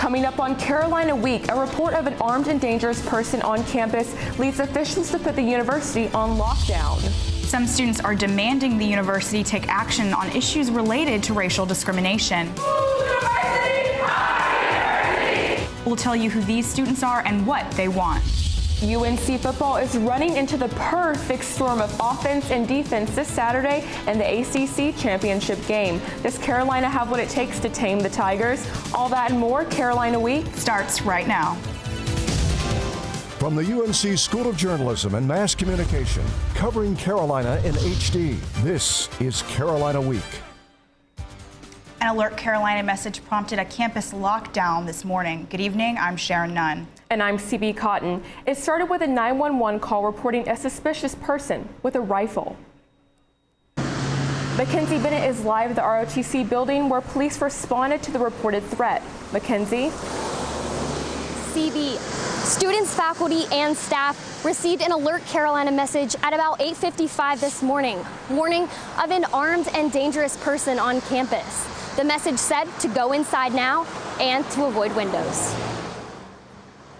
Coming up on Carolina Week, a report of an armed and dangerous person on campus leads officials to put the university on lockdown. Some students are demanding the university take action on issues related to racial discrimination. We'll tell you who these students are and what they want. UNC football is running into the perfect storm of offense and defense this Saturday in the ACC championship game. Does Carolina have what it takes to tame the Tigers? All that and more. Carolina Week starts right now. From the UNC School of Journalism and Mass Communication, covering Carolina in HD, this is Carolina Week. An Alert Carolina message prompted a campus lockdown this morning. Good evening, I'm Sharon Nunn. And I'm CB Cotton. It started with a 911 call reporting a suspicious person with a rifle. Mackenzie Bennett is live at the ROTC building where police responded to the reported threat. Mackenzie? CB, students, faculty, and staff received an Alert Carolina message at about 8:55 this morning, warning of an armed and dangerous person on campus. The message said to go inside now and to avoid windows.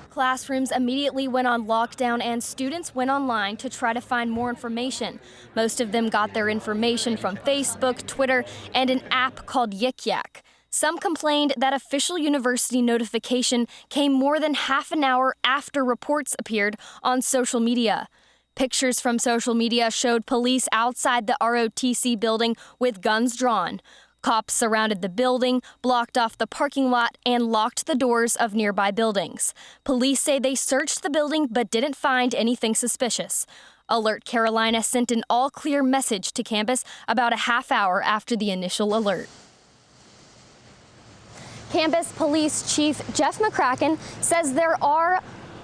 Classrooms immediately went on lockdown and students went online to try to find more information. Most of them got their information from Facebook, Twitter, and an app called Yik Yak. Some complained that official university notification came more than half an hour after reports appeared on social media. Pictures from social media showed police outside the ROTC building with guns drawn. Cops surrounded the building, blocked off the parking lot, and locked the doors of nearby buildings. Police say they searched the building but didn't find anything suspicious. Alert Carolina sent an all-clear message to campus about a half hour after the initial alert. Campus Police Chief Jeff McCracken says there's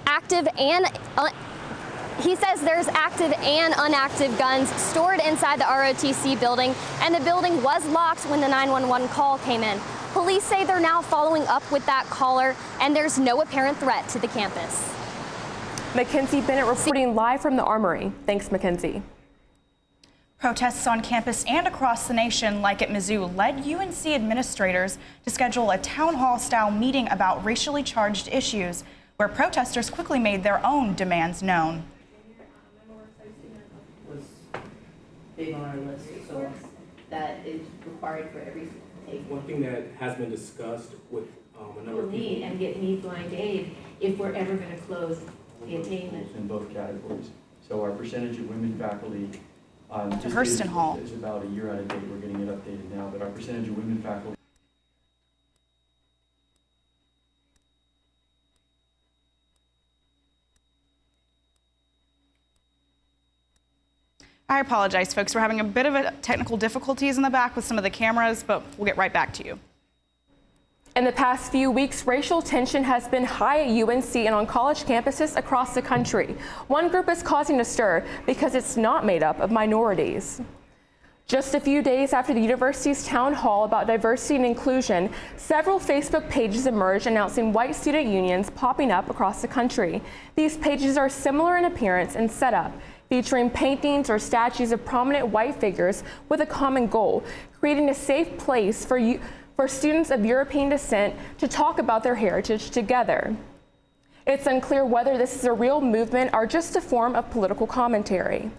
active and inactive guns stored inside the ROTC building, and the building was locked when the 911 call came in. Police say they're now following up with that caller, and there's no apparent threat to the campus. Mackenzie Bennett reporting live from the Armory. Thanks, Mackenzie. Protests on campus and across the nation, like at Mizzou, led UNC administrators to schedule a town hall-style meeting about racially charged issues, where protesters quickly made their own demands known. Was big on our list, so that is required for every take. One thing that has been discussed with a number of people and get need-blind aid if we're ever going to close the attainment. In both categories. So our percentage of women faculty to Hurston Hall is about a year out of date. We're getting it updated now, but our percentage of women faculty. I apologize, folks. We're having a bit of technical difficulties in the back with some of the cameras, but we'll get right back to you. In the past few weeks, racial tension has been high at UNC and on college campuses across the country. One group is causing a stir because it's not made up of minorities. Just a few days after the university's town hall about diversity and inclusion, several Facebook pages emerged announcing white student unions popping up across the country. These pages are similar in appearance and setup, featuring paintings or statues of prominent white figures with a common goal, creating a safe place for students of European descent to talk about their heritage together. It's unclear whether this is a real movement or just a form of political commentary.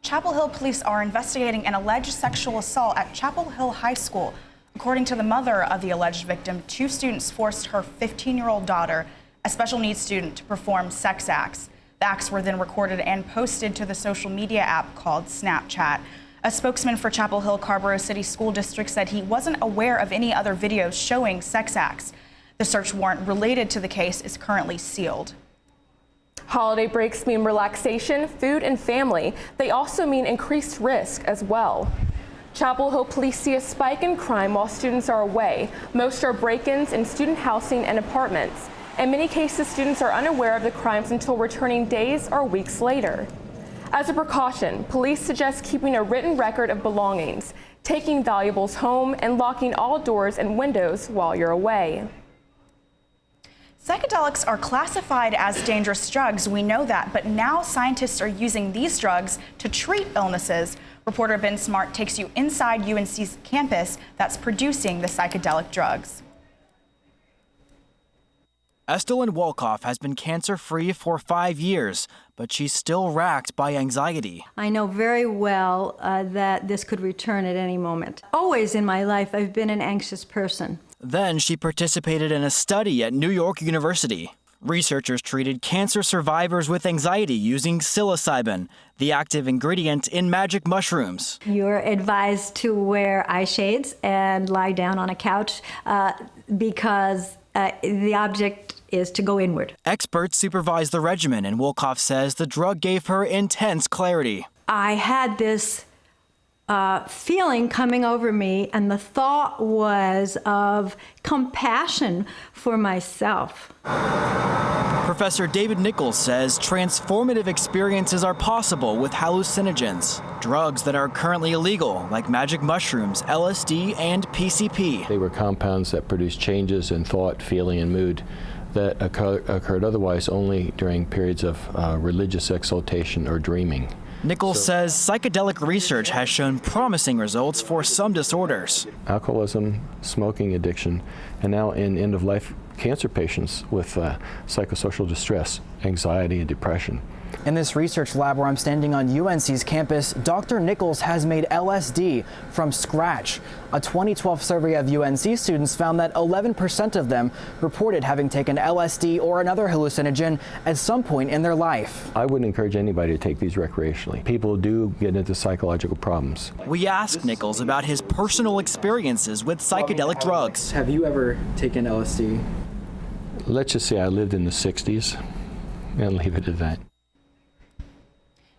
Chapel Hill police are investigating an alleged sexual assault at Chapel Hill High School. According to the mother of the alleged victim, 2 students forced her 15-year-old daughter, a special needs student, to perform sex acts. The acts were then recorded and posted to the social media app called Snapchat. A spokesman for Chapel Hill Carborough City School District said he wasn't aware of any other videos showing sex acts. The search warrant related to the case is currently sealed. Holiday breaks mean relaxation, food, and family. They also mean increased risk as well. Chapel Hill police see a spike in crime while students are away. Most are break-ins in student housing and apartments. In many cases, students are unaware of the crimes until returning days or weeks later. As a precaution, police suggest keeping a written record of belongings, taking valuables home, and locking all doors and windows while you're away. Psychedelics are classified as dangerous drugs, we know that, but now scientists are using these drugs to treat illnesses. Reporter Ben Smart takes you inside UNC's campus that's producing the psychedelic drugs. Estelyn Wolkoff has been cancer-free for 5 years, but she's still racked by anxiety. I know very well that this could return at any moment. Always in my life, I've been an anxious person. Then she participated in a study at New York University. Researchers treated cancer survivors with anxiety using psilocybin, the active ingredient in magic mushrooms. You're advised to wear eye shades and lie down on a couch because the object is to go inward. Experts supervised the regimen, and Wolkoff says the drug gave her intense clarity. I had this feeling coming over me, and the thought was of compassion for myself. Professor David Nichols says transformative experiences are possible with hallucinogens, drugs that are currently illegal, like magic mushrooms, LSD, and PCP. They were compounds that produced changes in thought, feeling, and mood that occurred otherwise only during periods of religious exaltation or dreaming. Nichols says psychedelic research has shown promising results for some disorders. Alcoholism, smoking addiction, and now in end-of-life cancer patients with psychosocial distress, anxiety, and depression. In this research lab where I'm standing on UNC's campus, Dr. Nichols has made LSD from scratch. A 2012 survey of UNC students found that 11% of them reported having taken LSD or another hallucinogen at some point in their life. I wouldn't encourage anybody to take these recreationally. People do get into psychological problems. We asked Nichols about his personal experiences with psychedelic drugs. Have you ever taken LSD? Let's just say I lived in the 60s and leave it at that.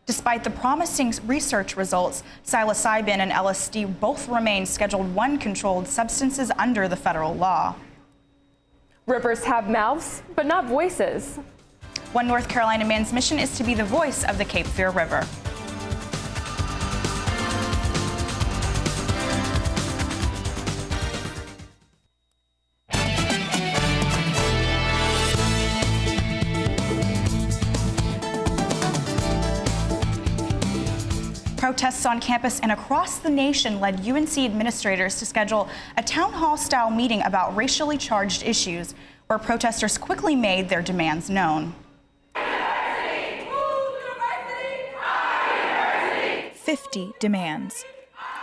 Despite the promising research results, psilocybin and LSD both remain Schedule I controlled substances under the federal law. Rivers have mouths, but not voices. One North Carolina man's mission is to be the voice of the Cape Fear River. Protests on campus and across the nation led UNC administrators to schedule a town hall-style meeting about racially charged issues, where protesters quickly made their demands known. 50 demands.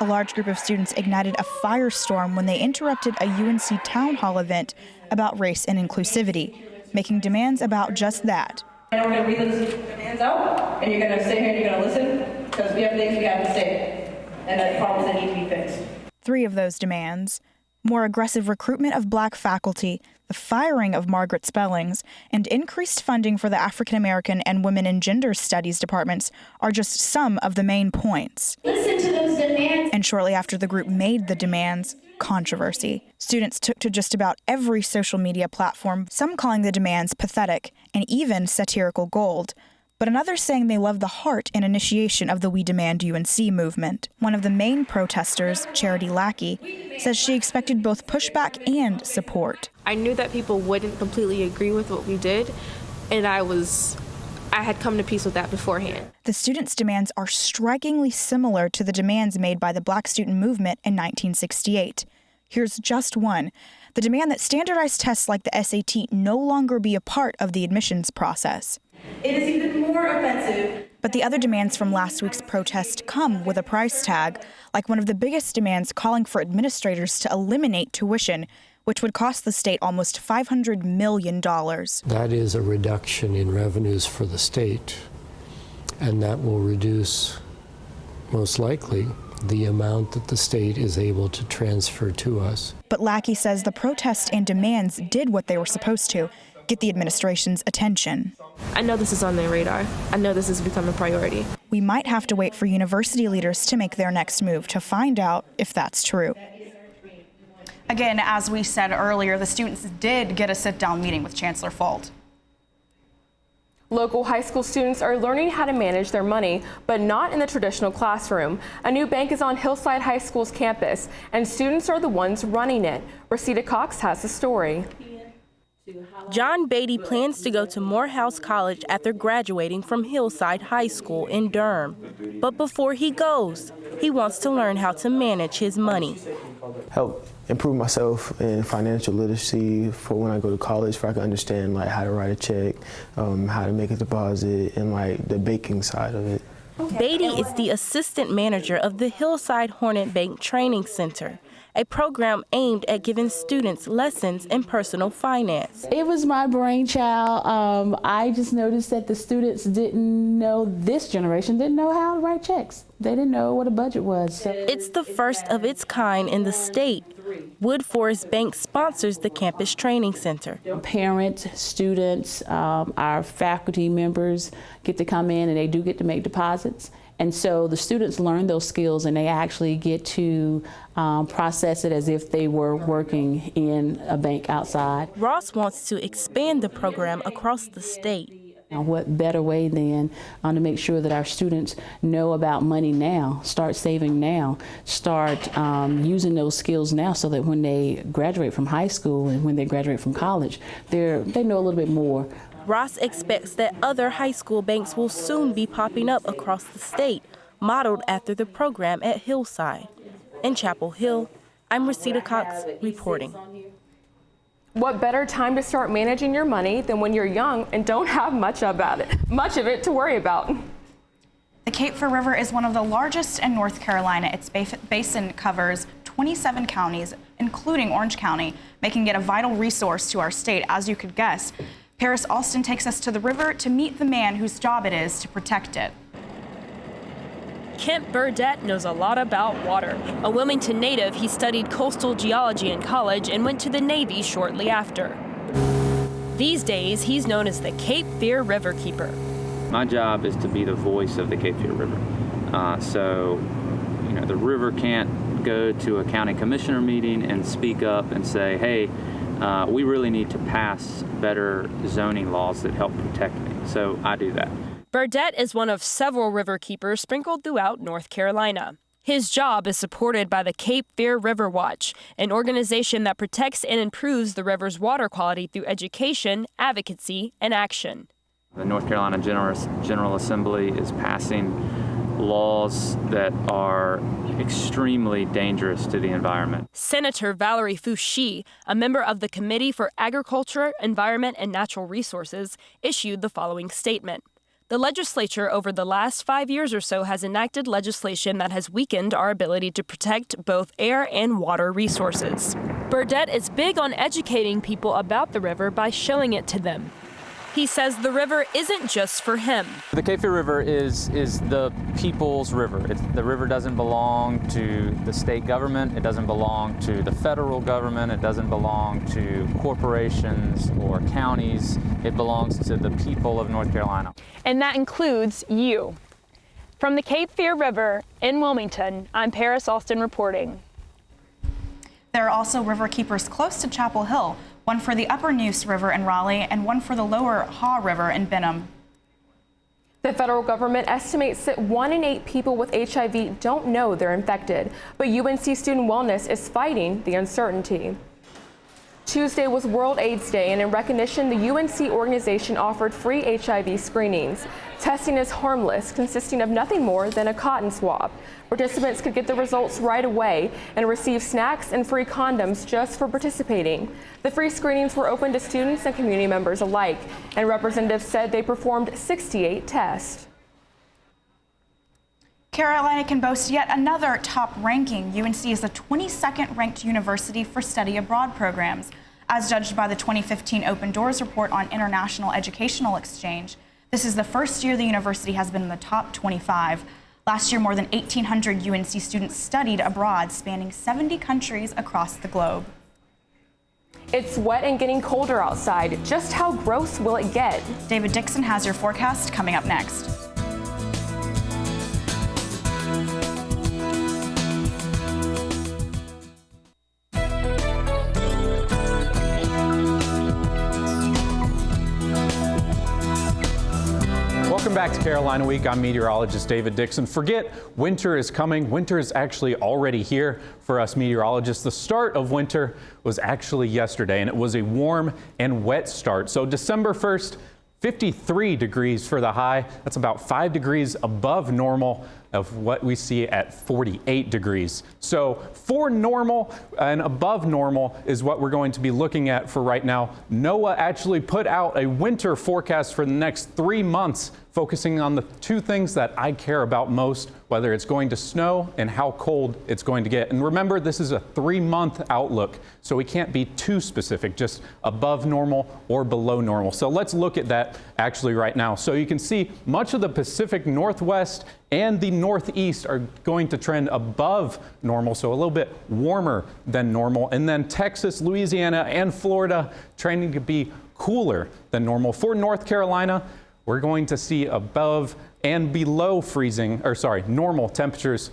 A large group of students ignited a firestorm when they interrupted a UNC town hall event about race and inclusivity, making demands about just that. And we're going to read those demands out, and you're going to sit here and you're going to listen, because we have things we have to say, and that problems that need to be fixed. 3 of those demands: more aggressive recruitment of black faculty, the firing of Margaret Spellings, and increased funding for the African American and Women and Gender Studies departments, are just some of the main points. Listen to those demands. And shortly after the group made the demands, controversy. Students took to just about every social media platform, some calling the demands pathetic and even satirical gold, but another saying they love the heart and initiation of the We Demand UNC movement. One of the main protesters, Charity Lackey, says she expected both pushback and support. I knew that people wouldn't completely agree with what we did, and I had come to peace with that beforehand. The students' demands are strikingly similar to the demands made by the Black student movement in 1968. Here's just one: the demand that standardized tests like the SAT no longer be a part of the admissions process. It is even more offensive. But the other demands from last week's protest come with a price tag, like one of the biggest demands calling for administrators to eliminate tuition, which would cost the state almost $500 million. That is a reduction in revenues for the state, and that will reduce, most likely, the amount that the state is able to transfer to us. But Lackey says the protests and demands did what they were supposed to: get the administration's attention. I know this is on their radar. I know this has become a priority. We might have to wait for university leaders to make their next move to find out if that's true. Again, as we said earlier, the students did get a sit-down meeting with Chancellor Folt. Local high school students are learning how to manage their money, but not in the traditional classroom. A new bank is on Hillside High School's campus, and students are the ones running it. Rosita Cox has the story. John Beatty plans to go to Morehouse College after graduating from Hillside High School in Durham. But before he goes, he wants to learn how to manage his money. Help improve myself in financial literacy for when I go to college, for I can understand like how to write a check, how to make a deposit, and like the banking side of it. Beatty is the assistant manager of the Hillside Hornet Bank Training Center, a program aimed at giving students lessons in personal finance. It was my brainchild. I just noticed that the students didn't know, this generation didn't know how to write checks. They didn't know what a budget was. So. It's the first of its kind in the state. Wood Forest Bank sponsors the campus training center. Parents, students, our faculty members get to come in and they do get to make deposits. And so the students learn those skills and they actually get to process it as if they were working in a bank outside. Ross wants to expand the program across the state. What better way than to make sure that our students know about money now, start saving now, start using those skills now so that when they graduate from high school and when they graduate from college, they know a little bit more. Ross expects that other high school banks will soon be popping up across the state, modeled after the program at Hillside. In Chapel Hill, I'm Rosita Cox reporting. What better time to start managing your money than when you're young and don't have much of it to worry about? The Cape Fear River is one of the largest in North Carolina. Its basin covers 27 counties, including Orange County, making it a vital resource to our state, as you could guess. Paris Alston takes us to the river to meet the man whose job it is to protect it. Kent Burdett knows a lot about water. A Wilmington native, he studied coastal geology in college and went to the Navy shortly after. These days, he's known as the Cape Fear River Keeper. My job is to be the voice of the Cape Fear River. The river can't go to a county commissioner meeting and speak up and say, hey, we really need to pass better zoning laws that help protect me. So I do that. Burdett is one of several river keepers sprinkled throughout North Carolina. His job is supported by the Cape Fear River Watch, an organization that protects and improves the river's water quality through education, advocacy, and action. The North Carolina General Assembly is passing laws that are extremely dangerous to the environment. Senator Valerie Foushee, a member of the Committee for Agriculture, Environment, and Natural Resources, issued the following statement. The legislature over the last 5 years or so has enacted legislation that has weakened our ability to protect both air and water resources. Burdett is big on educating people about the river by showing it to them. He says the river isn't just for him. The Cape Fear River is the people's river. The river doesn't belong to the state government. It doesn't belong to the federal government. It doesn't belong to corporations or counties. It belongs to the people of North Carolina. And that includes you. From the Cape Fear River in Wilmington, I'm Paris Alston reporting. There are also river keepers close to Chapel Hill, one for the Upper Neuse River in Raleigh and one for the Lower Haw River in Benham. The federal government estimates that 1 in 8 people with HIV don't know they're infected, but UNC Student Wellness is fighting the uncertainty. Tuesday was World AIDS Day, and in recognition, the UNC organization offered free HIV screenings. Testing is harmless, consisting of nothing more than a cotton swab. Participants could get the results right away and receive snacks and free condoms just for participating. The free screenings were open to students and community members alike, and representatives said they performed 68 tests. Carolina can boast yet another top ranking. UNC is the 22nd ranked university for study abroad programs, as judged by the 2015 Open Doors report on international educational exchange. This is the first year the university has been in the top 25. Last year, more than 1,800 UNC students studied abroad, spanning 70 countries across the globe. It's wet and getting colder outside. Just how gross will it get? David Dixon has your forecast coming up next. Welcome back to Carolina Week. I'm meteorologist David Dixon. Forget winter is coming. Winter is actually already here for us meteorologists. The start of winter was actually yesterday, and it was a warm and wet start. So December 1st, 53 degrees for the high. That's about 5 degrees above normal of what we see at 48 degrees. So for normal and above normal is what we're going to be looking at for right now. NOAA actually put out a winter forecast for the next 3 months, focusing on the two things that I care about most, whether it's going to snow and how cold it's going to get. And remember, this is a 3-month outlook, so we can't be too specific, just above normal or below normal. So let's look at that actually right now. So you can see much of the Pacific Northwest and the Northeast are going to trend above normal, so a little bit warmer than normal. And then Texas, Louisiana, and Florida trending to be cooler than normal. For North Carolina, we're going to see above and below normal temperatures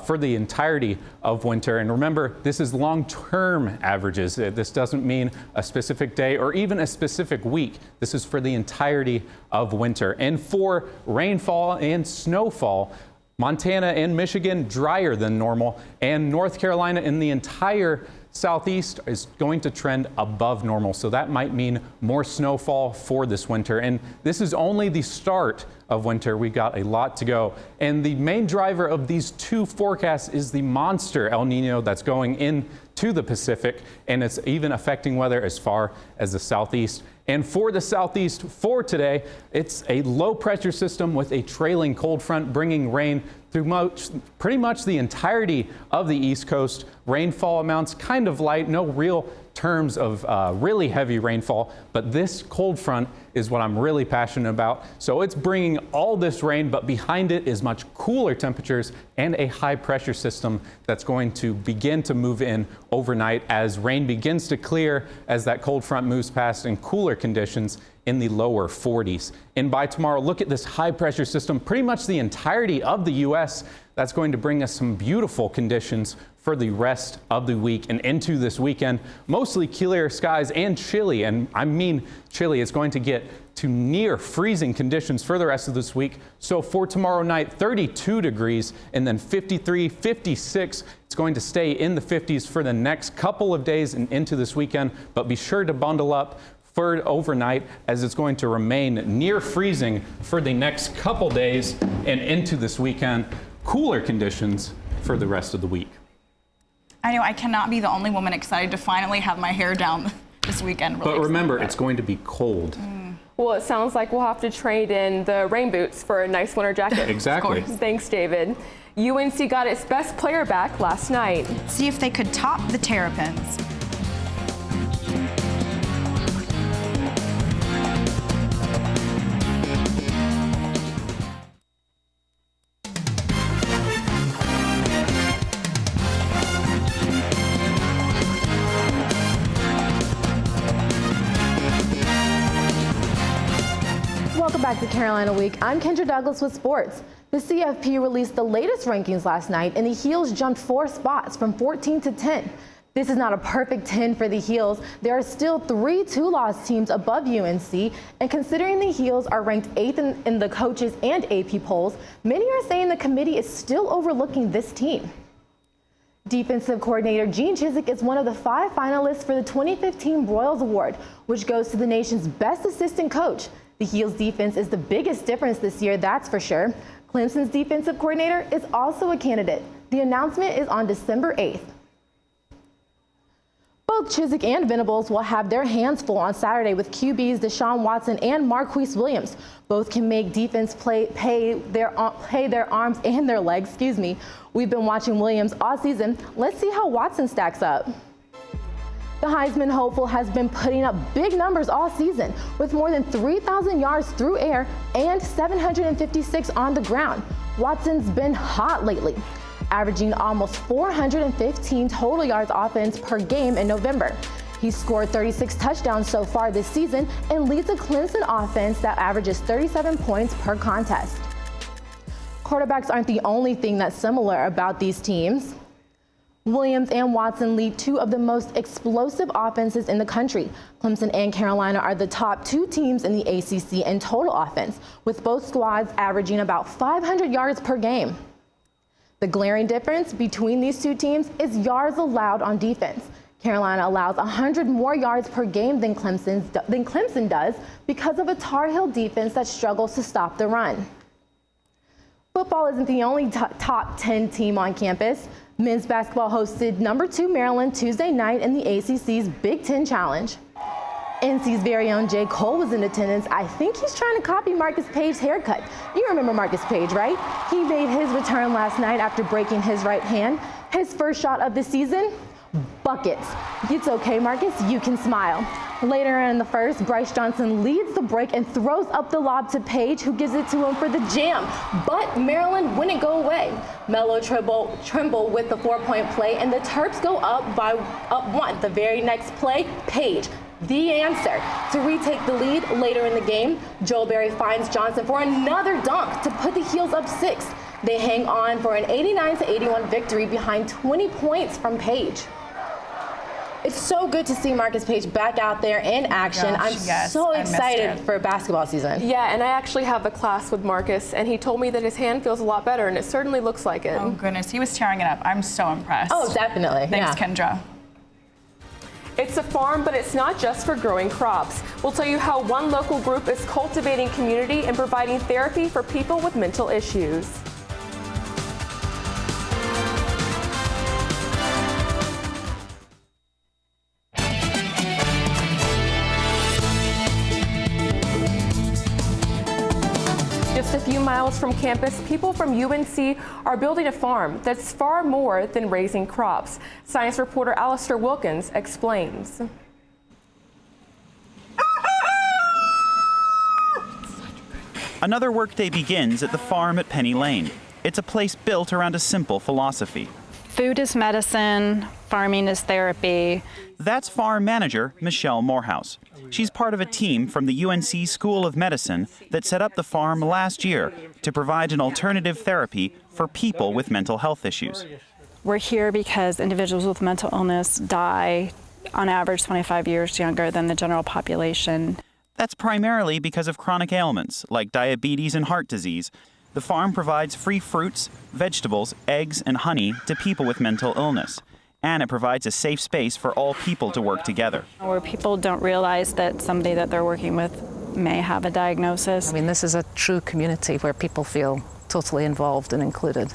for the entirety of winter. And remember, this is long-term averages. This doesn't mean a specific day or even a specific week. This is for the entirety of winter. And for rainfall and snowfall, Montana and Michigan drier than normal, and North Carolina in the entire Southeast is going to trend above normal. So that might mean more snowfall for this winter. And this is only the start of winter. We got a lot to go. And the main driver of these two forecasts is the monster El Nino that's going into the Pacific, and it's even affecting weather as far as the Southeast. And for the Southeast for today, it's a low pressure system with a trailing cold front bringing rain through pretty much the entirety of the East Coast. Rainfall amounts kind of light, no real terms of really heavy rainfall, but this cold front is what I'm really passionate about. So it's bringing all this rain, but behind it is much cooler temperatures and a high pressure system that's going to begin to move in overnight as rain begins to clear as that cold front moves past in cooler conditions in the lower 40s. And by tomorrow, look at this high pressure system, pretty much the entirety of the U.S. That's going to bring us some beautiful conditions for the rest of the week and into this weekend. Mostly clear skies and chilly, and I mean chilly. It's going to get to near freezing conditions for the rest of this week. So for tomorrow night, 32 degrees and then 53, 56. It's going to stay in the 50s for the next couple of days and into this weekend, but be sure to bundle up for overnight as it's going to remain near freezing for the next couple days and into this weekend. Cooler conditions for the rest of the week. I know I cannot be the only woman excited to finally have my hair down this weekend. But remember, it's going to be cold. Well, it sounds like we'll have to trade in the rain boots for a nice winter jacket. Exactly. Thanks, David. UNC got its best player back last night. See if they could top the Terrapins. Welcome back to Carolina Week. I'm Kendra Douglas with sports. The CFP released the latest rankings last night, and the Heels jumped 4 spots from 14 to 10. This is not a perfect 10 for the Heels. There are still 3 two-loss teams above UNC, and considering the Heels are ranked 8th in the coaches and AP polls, many are saying the committee is still overlooking this team. Defensive coordinator Gene Chizik is one of the 5 finalists for the 2015 Broyles Award, which goes to the nation's best assistant coach. The Heels defense is the biggest difference this year, that's for sure. Clemson's defensive coordinator is also a candidate. The announcement is on December 8th. Both Chizik and Venables will have their hands full on Saturday with QBs Deshaun Watson and Marquise Williams. Both can make defense pay their arms and their legs. We've been watching Williams all season. Let's see how Watson stacks up. The Heisman hopeful has been putting up big numbers all season with more than 3,000 yards through air and 756 on the ground. Watson's been hot lately, averaging almost 415 total yards offense per game in November. He's scored 36 touchdowns so far this season and leads a Clemson offense that averages 37 points per contest. Quarterbacks aren't the only thing that's similar about these teams. Williams and Watson lead two of the most explosive offenses in the country. Clemson and Carolina are the top two teams in the ACC in total offense, with both squads averaging about 500 yards per game. The glaring difference between these two teams is yards allowed on defense. Carolina allows 100 more yards per game than Clemson does because of a Tar Heel defense that struggles to stop the run. Football isn't the only top 10 team on campus. Men's basketball hosted number 2 Maryland Tuesday night in the ACC's Big Ten Challenge. NC's very own J. Cole was in attendance. I think he's trying to copy Marcus Page's haircut. You remember Marcus Page, right? He made his return last night after breaking his right hand. His first shot of the season, buckets. It's okay, Marcus, you can smile. Later in the first, Bryce Johnson leads the break and throws up the lob to Page, who gives it to him for the jam. But Maryland wouldn't go away. Melo Trimble with the 4-point play, and the Terps go up 1. The very next play, Page, the answer to retake the lead. Later in the game, Joel Berry finds Johnson for another dunk to put the Heels up 6. They hang on for an 89-81 victory behind 20 points from Page. It's so good to see Marcus Page back out there in action. I'm so excited for basketball season. Yeah, and I actually have a class with Marcus, and he told me that his hand feels a lot better, and it certainly looks like it. Oh, goodness. He was tearing it up. I'm so impressed. Oh, definitely. Thanks, Kendra. It's a farm, but it's not just for growing crops. We'll tell you how one local group is cultivating community and providing therapy for people with mental issues. Just a few miles from campus, people from UNC are building a farm that's far more than raising crops. Science reporter Alistair Wilkins explains. Another workday begins at the farm at Penny Lane. It's a place built around a simple philosophy. Food is medicine, farming is therapy. That's farm manager Michelle Morehouse. She's part of a team from the UNC School of Medicine that set up the farm last year to provide an alternative therapy for people with mental health issues. We're here because individuals with mental illness die on average 25 years younger than the general population. That's primarily because of chronic ailments like diabetes and heart disease. The farm provides free fruits, vegetables, eggs, and honey to people with mental illness. And it provides a safe space for all people to work together. Where people don't realize that somebody that they're working with may have a diagnosis. I mean, this is a true community where people feel totally involved and included.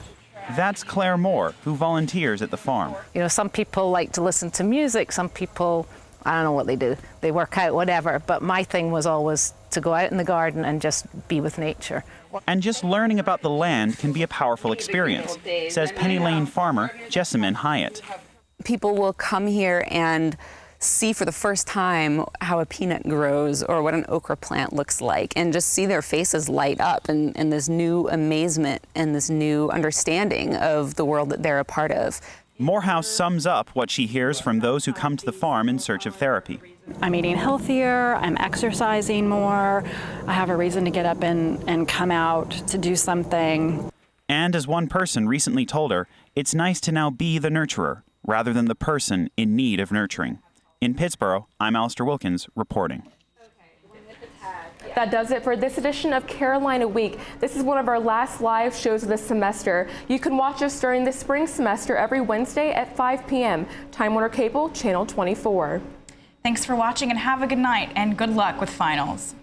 That's Claire Moore, who volunteers at the farm. You know, some people like to listen to music, some people, I don't know what they do. They work out, whatever. But my thing was always to go out in the garden and just be with nature. And just learning about the land can be a powerful experience, says Penny Lane farmer Jessamine Hyatt. People will come here and see for the first time how a peanut grows or what an okra plant looks like, and just see their faces light up and this new amazement and this new understanding of the world that they're a part of. Morehouse sums up what she hears from those who come to the farm in search of therapy. I'm eating healthier, I'm exercising more, I have a reason to get up and come out to do something. And as one person recently told her, it's nice to now be the nurturer rather than the person in need of nurturing. In Pittsburgh, I'm Alistair Wilkins reporting. That does it for this edition of Carolina Week. This is one of our last live shows of the semester. You can watch us during the spring semester every Wednesday at 5 p.m. Time Warner Cable, Channel 24. Thanks for watching and have a good night and good luck with finals.